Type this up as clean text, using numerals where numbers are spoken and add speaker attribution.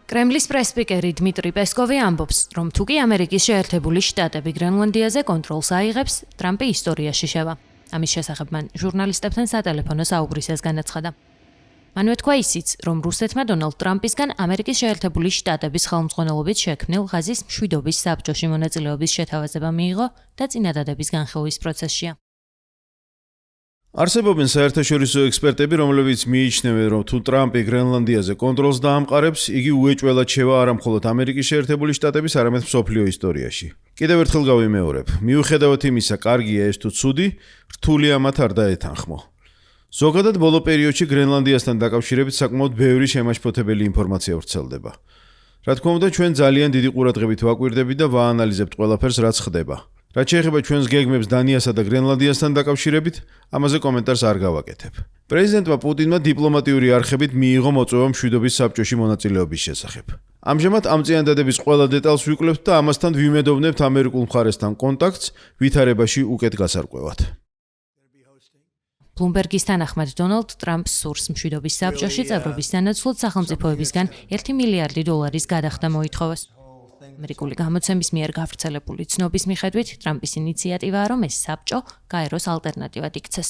Speaker 1: კრემლის პრესსპიკერი დმიტრი პესკოვი ამბობს, რომ თუ კი ამერიკის შეერთებული შტატები გრენლანდიაზე კონტროლს აიღებს, ტრამპი ისტორიაში შევა. ამის შესახებ მან ჟურნალისტებთან სატელეფონო საუბრისას განაცხადა. მანვე თქვა ისიც, რომ რუსეთმა დონალდ ტრამპისგან ამერიკის შეერთებული შტატების ხელმძღვანელობით შექმნილ ღაზის მშვიდობის საბჭოში მონაწილეობის შეთავაზება მიიღო და წინადადების განხილვის პროცესშია.
Speaker 2: არსებობენ საერთაშორისო ექსპერტები, რომლებიც მიიჩნევენ, რომ თუ ტრამპი გრენლანდიაზე კონტროლს დაამყარებს, იგი უეჭველად შევა არა მხოლოდ ამერიკის შეერთებული შტატების, არამედ მსოფლიო ისტორიაში. კიდევ ერთხელ გავიმეორებ, მიუხედავად იმისა, კარგია ეს თუ ცუდი, რთულია მათ არ დაეთანხმო. ზოგადად ბოლო პერიოდში გრენლანდიასთან დაკავშირებით საკმაოდ ბევრი შემაშფოთებელი ინფორმაცია ვრცელდება. რა თქმა უნდა, ჩვენ ძალიან დიდი ყურადღებით ვაკვირდებით და ვაანალიზებთ ყველაფერს, რაც ხდება. რაც შეეხება ჩვენს გეგმებს დანიასა და გრენლანდიასთან დაკავშირებით, ამაზე კომენტარს არ გავაკეთებ. პრეზიდენტმა პუტინმა დიპლომატიური არხებით მიიღო მოწვევა მშვიდობის საბჭოში მონაწილეობის შესახებ. ამჟამად ამ წინადადების ყველა დეტალს ვიკვლევთ და ამასთან ვიმედოვნებთ ამერიკულ მხარესთან კონტაქტს ვითარებაში უკეთ გასარკვევად.
Speaker 1: ბლუმბერგის თანახმად დონალდ ტრამპს სურს მშვიდობის საბჭოში წევრობის სანაცვლოდ სახელმწიფოებისგან $1 მილიარდი გადახდა მოითხოვოს. ამერიკული გამოცემის მიერ გავრცელებული ცნობის მიხედვით, ტრამპის ინიციატივაა, რომ ეს საბჭო გაეროს ალტერნატივად იქცეს.